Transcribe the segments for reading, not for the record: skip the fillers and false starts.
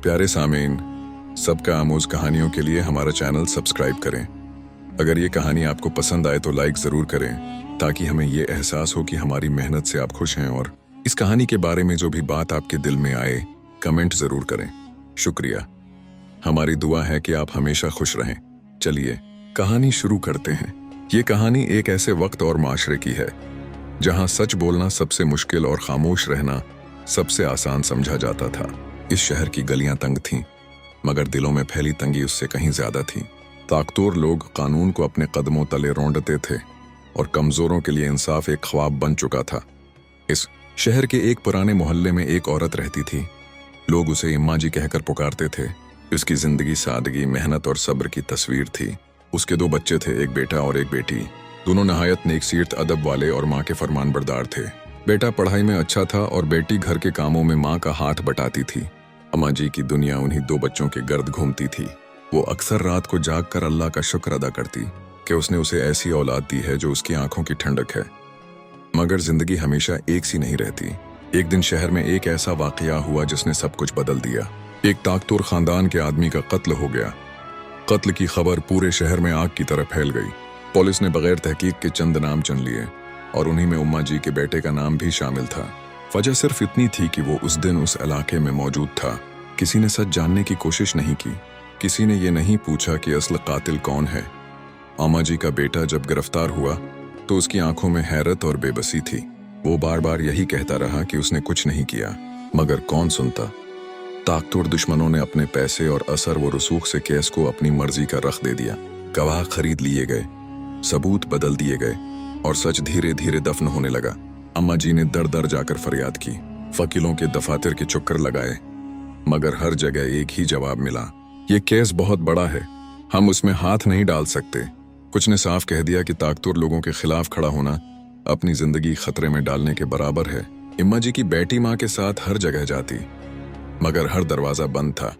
प्यारे सामीन, सबका आमोज कहानियों के लिए हमारा चैनल सब्सक्राइब करें। अगर ये कहानी आपको पसंद आए तो लाइक ज़रूर करें ताकि हमें ये एहसास हो कि हमारी मेहनत से आप खुश हैं। और इस कहानी के बारे में जो भी बात आपके दिल में आए कमेंट ज़रूर करें। शुक्रिया। हमारी दुआ है कि आप हमेशा खुश रहें। चलिए कहानी शुरू करते हैं। ये कहानी एक ऐसे वक्त और माशरे की है जहाँ सच बोलना सबसे मुश्किल और खामोश रहना सबसे आसान समझा जाता था। इस शहर की गलियां तंग थीं, मगर दिलों में फैली तंगी उससे कहीं ज्यादा थी। ताकतवर लोग कानून को अपने कदमों तले रौंदते थे और कमजोरों के लिए इंसाफ एक ख्वाब बन चुका था। इस शहर के एक पुराने मोहल्ले में एक औरत रहती थी। लोग उसे इम्मा जी कहकर पुकारते थे। उसकी जिंदगी सादगी, मेहनत और सब्र की तस्वीर थी। उसके 2 बच्चे थे, एक बेटा और एक बेटी। दोनों नहायत नेकसीरत अदब वाले और माँ के फरमानबरदार थे। बेटा पढ़ाई में अच्छा था और बेटी घर के कामों में माँ का हाथ बटाती थी। अम्मा जी की दुनिया उन्हीं 2 बच्चों के गर्द घूमती थी। वो अक्सर रात को जाग कर अल्लाह का शुक्र अदा करती कि उसने उसे ऐसी औलाद दी है जो उसकी आंखों की ठंडक है। मगर जिंदगी हमेशा एक सी नहीं रहती। एक दिन शहर में एक ऐसा वाकया हुआ जिसने सब कुछ बदल दिया। एक ताकतवर खानदान के आदमी का कत्ल हो गया। कत्ल की खबर पूरे शहर में आग की तरह फैल गई। पुलिस ने बगैर तहकीक के चंद नाम चुन लिए और उन्हीं में उम्मा जी के बेटे का नाम भी शामिल था। वजह सिर्फ इतनी थी कि वो उस दिन उस इलाके में मौजूद था। किसी ने सच जानने की कोशिश नहीं की। किसी ने ये नहीं पूछा कि असल कातिल कौन है। अम्मा जी का बेटा जब गिरफ्तार हुआ तो उसकी आंखों में हैरत और बेबसी थी। वो बार बार यही कहता रहा कि उसने कुछ नहीं किया, मगर कौन सुनता। ताकतवर दुश्मनों ने अपने पैसे और असर व रसूख से केस को अपनी मर्जी का रख दे दिया। गवाह खरीद लिए गए, सबूत बदल दिए गए और सच धीरे धीरे दफन होने लगा। अम्मा जी ने दर दर जाकर फरियाद की, वकीलों के दफातर के चक्कर लगाए, मगर हर जगह एक ही जवाब मिला, ये केस बहुत बड़ा है, हम उसमें हाथ नहीं डाल सकते। कुछ ने साफ कह दिया कि ताकतवर लोगों के खिलाफ खड़ा होना अपनी जिंदगी खतरे में डालने के बराबर है। अम्मा जी की बेटी माँ के साथ हर जगह जाती, मगर हर दरवाजा बंद था।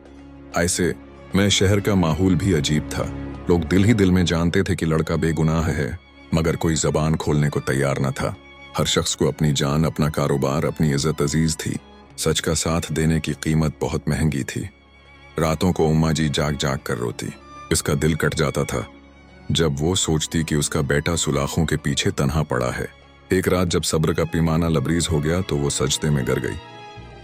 ऐसे में शहर का माहौल भी अजीब था। लोग दिल ही दिल में जानते थे कि लड़का बेगुनाह है, मगर कोई जबान खोलने को तैयार न था। हर शख्स को अपनी जान, अपना कारोबार, अपनी इज्जत अजीज थी। सच का साथ देने की कीमत बहुत महंगी थी। रातों को उम्मा जी जाग जाग कर रोती। इसका दिल कट जाता था जब वो सोचती कि उसका बेटा सुलाखों के पीछे तन्हा पड़ा है। एक रात जब सब्र का पैमाना लबरीज हो गया तो वो सजदे में गिर गई।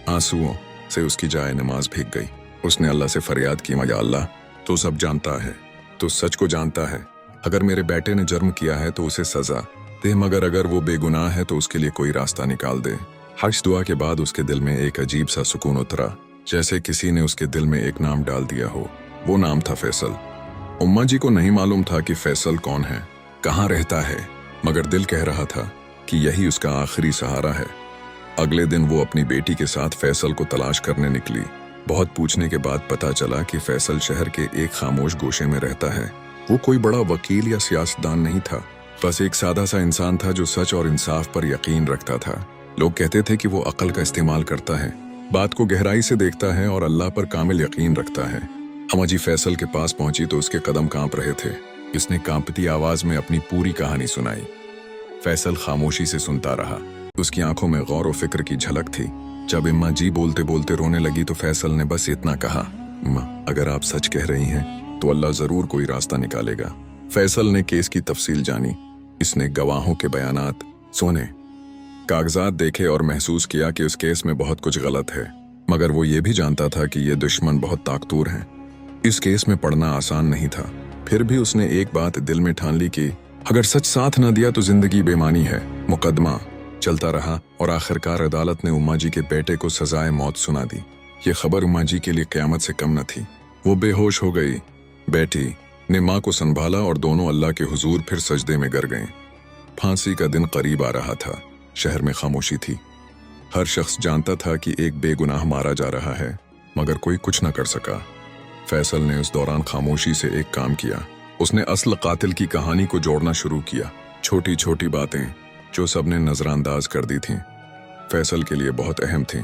आंसुओं से उसकी जाए नमाज भीग गई। उसने अल्लाह से फरियाद की, या अल्लाह, तो सब जानता है, तो सच को जानता है। अगर मेरे बेटे ने जुर्म किया है तो उसे सजा दे, मगर अगर वो बेगुनाह है तो उसके लिए कोई रास्ता निकाल दे। हज दुआ के बाद उसके दिल में एक अजीब सा सुकून उतरा, जैसे किसी ने उसके दिल में एक नाम डाल दिया हो। वो नाम था फैसल। उम्मा जी को नहीं मालूम था कि फैसल कौन है, कहाँ रहता है, मगर दिल कह रहा था कि यही उसका आखिरी सहारा है। अगले दिन वो अपनी बेटी के साथ फैसल को तलाश करने निकली। बहुत पूछने के बाद पता चला कि फैसल शहर के एक खामोश गोशे में रहता है। वो कोई बड़ा वकील या सियासतदान नहीं था, बस एक सादा सा इंसान था जो सच और इंसाफ पर यकीन रखता था। लोग कहते थे कि वो अक्ल का इस्तेमाल करता है, बात को गहराई से देखता है और अल्लाह पर कामिल यकीन रखता है। अम्मा जी फैसल के पास पहुंची तो उसके कदम कांप रहे थे। इसने कांपती आवाज में अपनी पूरी कहानी सुनाई। फैसल खामोशी से सुनता रहा। उसकी आंखों में गौर और फिक्र की झलक थी। जब अम्मा जी बोलते बोलते रोने लगी तो फैसल ने बस इतना कहा, अम्मा, अगर आप सच कह रही हैं तो अल्लाह जरूर कोई रास्ता निकालेगा। फैसल ने केस की तफसील जानी। इसने गवाहों के बयानात सुने, कागजात देखे और महसूस किया कि उस केस में बहुत कुछ गलत है। मगर वो ये भी जानता था कि ये दुश्मन बहुत ताकतवर हैं। इस केस में पढ़ना आसान नहीं था। फिर भी उसने एक बात दिल में ठान ली कि अगर सच साथ न दिया तो जिंदगी बेमानी है। मुकदमा चलता रहा और आखिरकार अदालत ने उम्मा जी के बेटे को सजाए मौत सुना दी। ये खबर उम्मा जी के लिए क़यामत से कम न थी। वो बेहोश हो गई। बेटी ने माँ को संभाला और दोनों अल्लाह के हुजूर फिर सजदे में गिर गए। फांसी का दिन करीब आ रहा था। शहर में खामोशी थी। हर शख्स जानता था कि एक बेगुनाह मारा जा रहा है, मगर कोई कुछ न कर सका। फैसल ने उस दौरान खामोशी से एक काम किया। उसने असल कातिल की कहानी को जोड़ना शुरू किया। छोटी छोटी बातें जो सबने नजरअंदाज कर दी थीं, फैसल के लिए बहुत अहम थीं।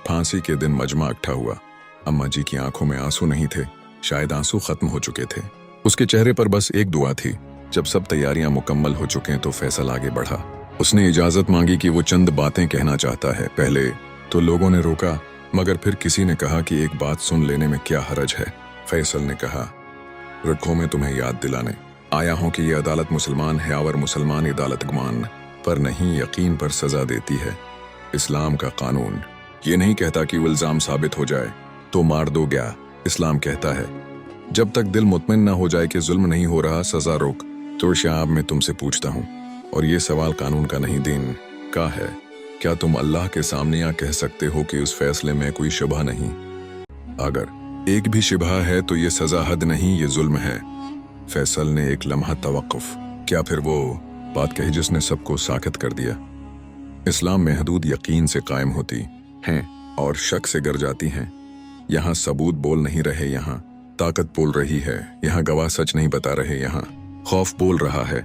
फांसी के दिन मजमा इकट्ठा हुआ। अम्मा जी की आंखों में आंसू नहीं थे, शायद आंसू खत्म हो चुके थे। उसके चेहरे पर बस एक दुआ थी। जब सब तैयारियां मुकम्मल हो चुके तो फैसल आगे बढ़ा। उसने इजाजत मांगी कि वो चंद बातें कहना चाहता है। पहले तो लोगों ने रोका, मगर फिर किसी ने कहा कि एक बात सुन लेने में क्या हरज है। फैसल ने कहा, रखो मैं तुम्हें याद दिलाने आया हूं कि ये अदालत मुसलमान है और मुसलमान अदालत गुमान पर नहीं यकीन पर सजा देती है। इस्लाम का कानून ये नहीं कहता कि वो इल्जाम साबित हो जाए तो मार दो गया। इस्लाम कहता है जब तक दिल मुतमइन न हो जाए कि जुल्म नहीं हो रहा सजा रोक। तो शाब मैं तुमसे पूछता हूँ, और ये सवाल कानून का नहीं दीन का है, क्या तुम अल्लाह के सामने या कह सकते हो कि उस फैसले में कोई शुबह नहीं? अगर एक भी शुबह है तो ये सजा हद नहीं, ये जुल्म है। फैसल ने एक लम्हा तवक्कुफ, क्या फिर वो बात कही जिसने सबको साकित कर दिया? इस्लाम में हदूद यकीन से कायम होती हैं और शक से गर जाती हैं। यहाँ सबूत बोल नहीं रहे, यहाँ ताकत बोल रही है। यहाँ गवाह सच नहीं बता रहे, यहाँ खौफ बोल रहा है।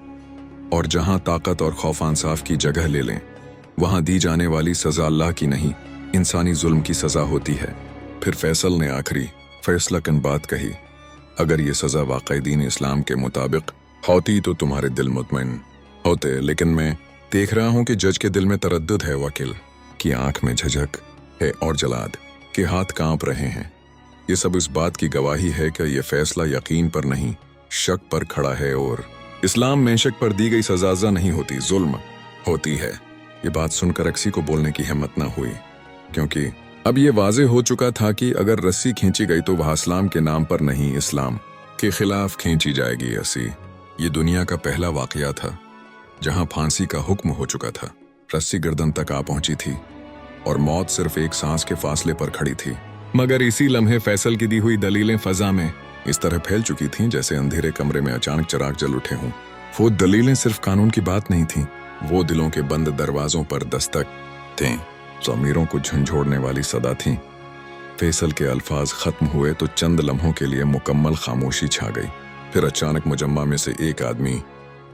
और जहाँ ताकत और खौफ इंसाफ की जगह ले लें, वहाँ दी जाने वाली सजा अल्लाह की नहीं इंसानी जुल्म की सजा होती है। फिर फैसल ने आखिरी फैसलाकन बात कही, अगर ये सजा वाकई दीन इस्लाम के मुताबिक होती तो तुम्हारे दिल मुतमइन होते, लेकिन मैं देख रहा हूँ कि जज के दिल में तरद्दुद है, वकील की आंख में झझक है और जलाद के हाथ कांप रहे हैं। ये सब इस बात की गवाही है कि यह फैसला यकीन पर नहीं शक पर खड़ा है, और इस्लाम में शक पर दी गई सजा नहीं होती, जुल्म होती है। ये बात सुनकर अक्सी को बोलने की हिम्मत न हुई, क्योंकि अब ये वाजे हो चुका था कि अगर रस्सी खींची गई तो वह इस्लाम के नाम पर नहीं इस्लाम के खिलाफ खींची जाएगी। रस्सी ये दुनिया का पहला वाकया था जहां फांसी का हुक्म हो चुका था। रस्सी गर्दन तक आ पहुंची थी और मौत सिर्फ एक सांस के फासले पर खड़ी थी। मगर इसी लम्हे फैसल की दी हुई दलीलें फजा में इस तरह फैल चुकी थीं जैसे अंधेरे कमरे में अचानक चिराग जल उठे हों। वो दलीलें सिर्फ कानून की बात नहीं थीं, वो दिलों के बंद दरवाजों पर दस्तक थे, ज़मीरों को झंझोड़ने वाली सदा थीं। फैसल के अल्फाज खत्म हुए तो चंद लम्हों के लिए मुकम्मल खामोशी छा गई। फिर अचानक मुजम्मा में से एक आदमी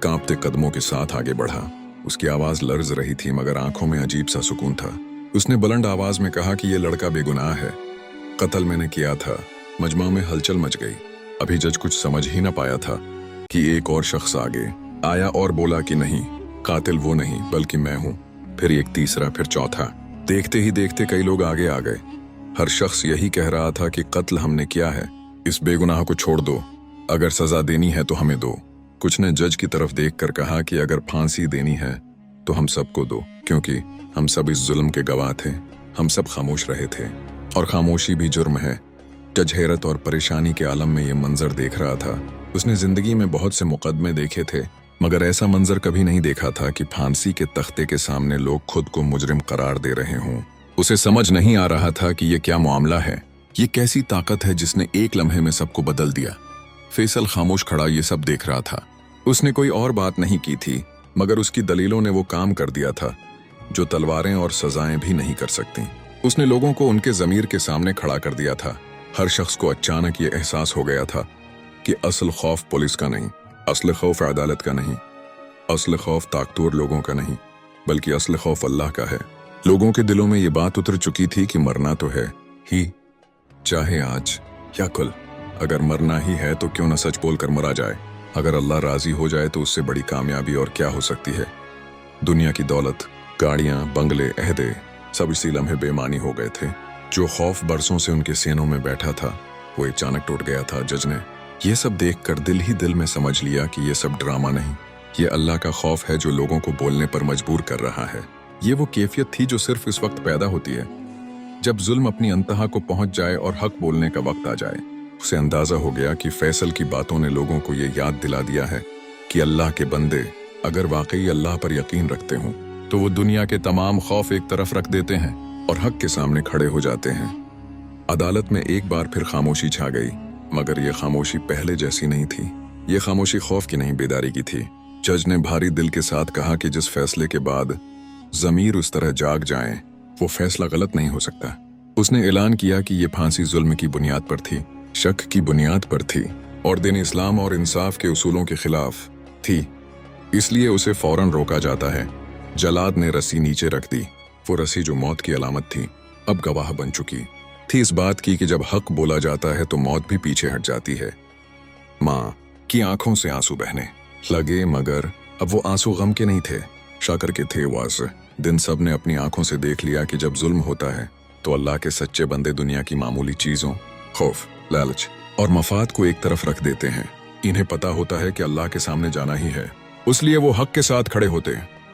कांपते कदमों के साथ आगे बढ़ा। उसकी आवाज लर्ज रही थी मगर आंखों में अजीब सा सुकून था। उसने बुलंद आवाज में कहा कि यह लड़का बेगुनाह है, कत्ल मैंने किया था। मजमा में हलचल मच गई। अभी जज कुछ समझ ही न पाया था कि एक और शख्स आगे आया और बोला कि नहीं, कातिल वो नहीं बल्कि मैं हूं। फिर एक तीसरा, फिर चौथा। देखते ही देखते कई लोग आगे आ गए। हर शख्स यही कह रहा था कि कत्ल हमने किया है, इस बेगुनाह को छोड़ दो, अगर सजा देनी है तो हमें दो। कुछ ने जज की तरफ देखकर कहा कि अगर फांसी देनी है तो हम सबको दो, क्योंकि हम सब इस जुल्म के गवाह थे। हम सब खामोश रहे थे और खामोशी भी जुर्म है। जज हैरत और परेशानी के आलम में ये मंजर देख रहा था। उसने जिंदगी में बहुत से मुकदमे देखे थे मगर ऐसा मंजर कभी नहीं देखा था कि फांसी के तख्ते के सामने लोग खुद को मुजरिम करार दे रहे हों। उसे समझ नहीं आ रहा था कि ये क्या मामला है, ये कैसी ताकत है जिसने एक लम्हे में सबको बदल दिया। फैसल खामोश खड़ा ये सब देख रहा था। उसने कोई और बात नहीं की थी मगर उसकी दलीलों ने वो काम कर दिया था जो तलवारें और सजाएं भी नहीं कर सकती। उसने लोगों को उनके ज़मीर के सामने खड़ा कर दिया था। हर शख्स को अचानक ये एहसास हो गया था कि असल खौफ पुलिस का नहीं, असल खौफ अदालत का नहीं, असल खौफ ताकतवर लोगों का नहीं, बल्कि असल खौफ अल्लाह का है। लोगों के दिलों में ये बात उतर चुकी थी कि मरना तो है ही, चाहे आज या कल। अगर मरना ही है तो क्यों न सच बोलकर मरा जाए। अगर अल्लाह राजी हो जाए तो उससे बड़ी कामयाबी और क्या हो सकती है। दुनिया की दौलत, गाड़ियां, बंगले, अहदे सब इसी लम्हे बेमानी हो गए थे। जो खौफ बरसों से उनके सीनों में बैठा था वो अचानक टूट गया था। जज ने ये सब देखकर दिल ही दिल में समझ लिया कि ये सब ड्रामा नहीं, ये अल्लाह का खौफ है जो लोगों को बोलने पर मजबूर कर रहा है। ये वो कैफियत थी जो सिर्फ इस वक्त पैदा होती है जब जुल्म अपनी अंतहा को पहुंच जाए और हक बोलने का वक्त आ जाए। उसे अंदाजा हो गया कि फैसल की बातों ने लोगों को ये याद दिला दिया है कि अल्लाह के बंदे अगर वाकई अल्लाह पर यकीन रखते हों तो वो दुनिया के तमाम खौफ एक तरफ रख देते हैं और हक के सामने खड़े हो जाते हैं। अदालत में एक बार फिर खामोशी छा गई मगर ये खामोशी पहले जैसी नहीं थी। ये खामोशी खौफ की नहीं, बेदारी की थी। जज ने भारी दिल के साथ कहा कि जिस फैसले के बाद जमीर उस तरह जाग जाए वो फैसला गलत नहीं हो सकता। उसने ऐलान किया कि ये फांसी जुल्म की बुनियाद पर थी, शक की बुनियाद पर थी और दिन इस्लाम और इंसाफ के उसूलों के खिलाफ थी, इसलिए उसे फौरन रोका जाता है। जलाद ने रस्सी नीचे रख दी। वो रस्सी जो मौत की अलामत थी अब गवाह बन चुकी थी इस बात की कि जब हक बोला जाता है तो मौत भी पीछे हट जाती है। माँ की आंखों से आंसू बहने लगे मगर अब वो आंसू गम के नहीं थे, शाकर के थे। वाज दिन सब ने अपनी आंखों से देख लिया कि जब जुल्म होता है तो अल्लाह के सच्चे बंदे दुनिया की मामूली चीजों, खौफ, लालच और मफाद को एक तरफ रख देते हैं। इन्हें पता होता है कि अल्लाह के सामने जाना ही है, इसलिए वो हक के साथ खड़े होते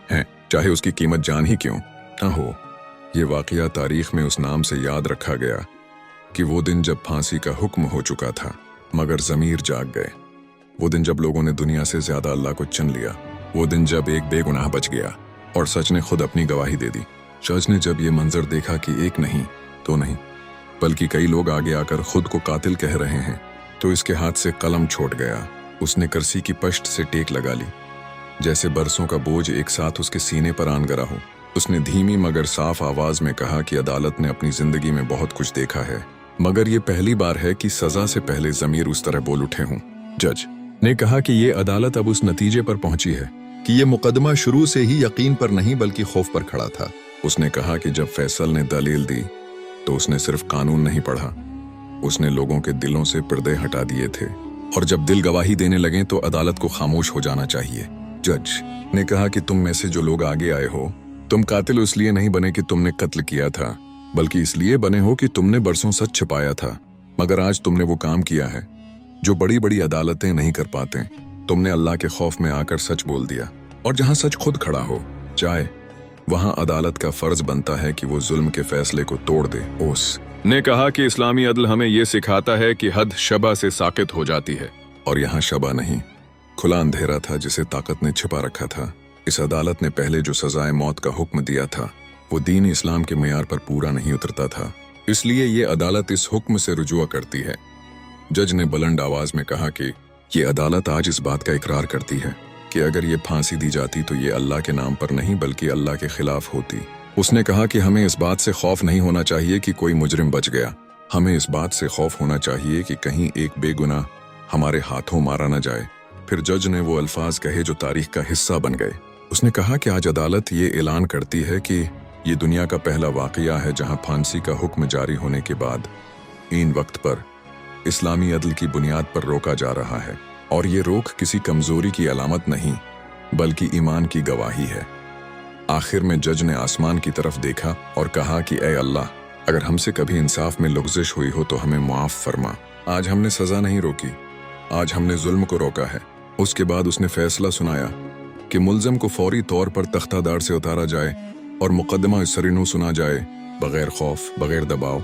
हैं, चाहे उसकी कीमत जान ही क्यों न हो। ये वाकया तारीख में उस नाम से याद रखा गया कि वो दिन जब फांसी का हुक्म हो चुका था मगर ज़मीर जाग गए। वो दिन जब लोगों ने दुनिया से ज्यादा अल्लाह को चुन लिया। वो दिन जब एक बेगुनाह बच गया और सच ने खुद अपनी गवाही दे दी। सच ने जब ये मंजर देखा कि एक नहीं तो नहीं बल्कि कई लोग आगे आकर खुद को कातिल कह रहे हैं, तो इसके हाथ से कलम छोड़ गया। उसने करसी की पश्त से टेक लगा ली, जैसे बरसों का बोझ एक साथ उसके सीने पर आन गरा हो। उसने धीमी मगर साफ आवाज में कहा कि अदालत ने अपनी जिंदगी में बहुत कुछ देखा है, मगर ये पहली बार है कि सजा से पहले ज़मीर उस तरह बोल उठे हों। जज ने कहा कि ये अदालत अब उस नतीजे पर पहुंची है कि ये मुकदमा शुरू से ही यकीन पर नहीं बल्कि खौफ पर खड़ा था। उसने कहा कि जब फैसल ने दलील दी तो उसने सिर्फ कानून नहीं पढ़ा, उसने लोगों के दिलों से पर्दे हटा दिए थे। और जब दिल गवाही देने लगे तो अदालत को खामोश हो जाना चाहिए। जज ने कहा कि तुम में से जो लोग आगे आए हो, तुम कातिल इसलिए नहीं बने कि तुमने कत्ल किया था, बल्कि इसलिए बने हो कि तुमने बरसों सच छिपाया था। मगर आज तुमने वो काम किया है जो बड़ी बड़ी अदालतें नहीं कर पाते। तुमने अल्लाह के खौफ में आकर सच बोल दिया, और जहां सच खुद खड़ा हो जाए वहां अदालत का फर्ज बनता है कि वो जुल्म के फैसले को तोड़ दे। ओस ने कहा कि इस्लामी अदल हमें ये सिखाता है कि हद शबा से साकित हो जाती है, और यहाँ शबा नहीं, खुला अंधेरा था जिसे ताकत ने छिपा रखा था। इस अदालत ने पहले जो सजाए मौत का हुक्म दिया था वो दीन इस्लाम के मेयार पर पूरा नहीं उतरता था, इसलिए ये अदालत इस हुक्म से रुजुआ करती है। जज ने बुलंद आवाज में कहा कि ये अदालत आज इस बात का इकरार करती है कि अगर ये फांसी दी जाती तो ये अल्लाह के नाम पर नहीं बल्कि अल्लाह के खिलाफ होती। उसने कहा कि हमें इस बात से खौफ नहीं होना चाहिए कि कोई मुजरिम बच गया, हमें इस बात से खौफ होना चाहिए कि कहीं एक बेगुनाह हमारे हाथों मारा न जाए। फिर जज ने वो अल्फाज कहे जो तारीख का हिस्सा बन गए। उसने कहा कि आज अदालत ये ऐलान करती है कि ये दुनिया का पहला वाकया है जहां फांसी का हुक्म जारी होने के बाद इन वक्त पर इस्लामी अदल की बुनियाद पर रोका जा रहा है, और ये रोक किसी कमजोरी की अलामत नहीं बल्कि ईमान की गवाही है। आखिर में जज ने आसमान की तरफ देखा और कहा कि ऐ अल्लाह, अगर हमसे कभी इंसाफ में लुग़्ज़िश हुई हो तो हमें मुआफ़ फरमा। आज हमने सजा नहीं रोकी, आज हमने जुल्म को रोका है। उसके बाद उसने फैसला सुनाया कि मुल्ज़म को फौरी तौर पर तख्तादार से उतारा जाए और मुकदमा सरीनू सुना जाए, बगैर खौफ, बगैर दबाव,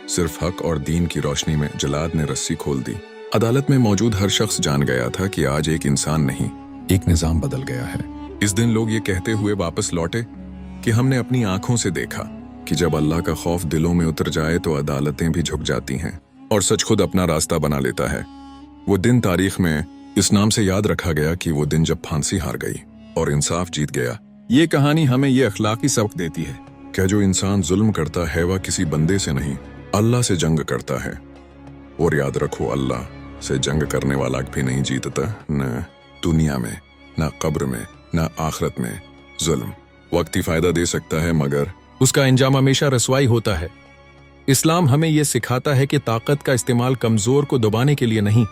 सिर्फ हक और दीन की रोशनी में। जलाद ने रस्सी खोल दी। अदालत में मौजूद हर शख्स जान गया था कि आज एक इंसान नहीं, एक निज़ाम बदल गया है। इस दिन लोग ये कहते हुए वापस लौटे कि हमने अपनी आंखों से देखा कि जब अल्लाह का खौफ दिलों में उतर जाए तो अदालतें भी झुक जाती हैं और सच खुद अपना रास्ता बना लेता है। वो दिन तारीख में इस नाम से याद रखा गया कि वो दिन जब फांसी हार गई और इंसाफ जीत गया। ये कहानी हमें ये अखलाकी सबक देती है कि जो इंसान जुल्म करता है वह किसी बंदे से नहीं, अल्लाह से जंग करता है। और याद रखो, अल्लाह से जंग करने वाला भी नहीं जीतता, न दुनिया में, न कब्र में, न आखिरत में। जुल्म वक्ती फायदा दे सकता है मगर उसका अंजाम हमेशा रसवाई होता है। इस्लाम हमें यह सिखाता है कि ताकत का इस्तेमाल कमजोर को दबाने के लिए नहीं,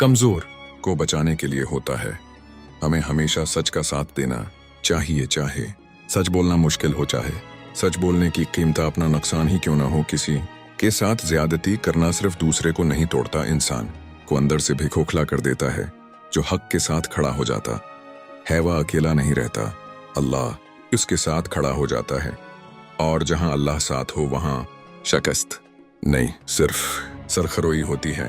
कमजोर को बचाने के लिए होता है। हमें हमेशा सच का साथ देना चाहिए, चाहे सच बोलना मुश्किल हो, चाहे सच बोलने की कीमत अपना नुकसान ही क्यों ना हो। किसी के साथ ज्यादती करना सिर्फ दूसरे को नहीं तोड़ता, इंसान को अंदर से भी खोखला कर देता है। जो हक के साथ खड़ा हो जाता है वह अकेला नहीं रहता, अल्लाह उसके साथ खड़ा हो जाता है। और जहां अल्लाह साथ हो वहां शिकस्त नहीं, सिर्फ सरखरोई होती है।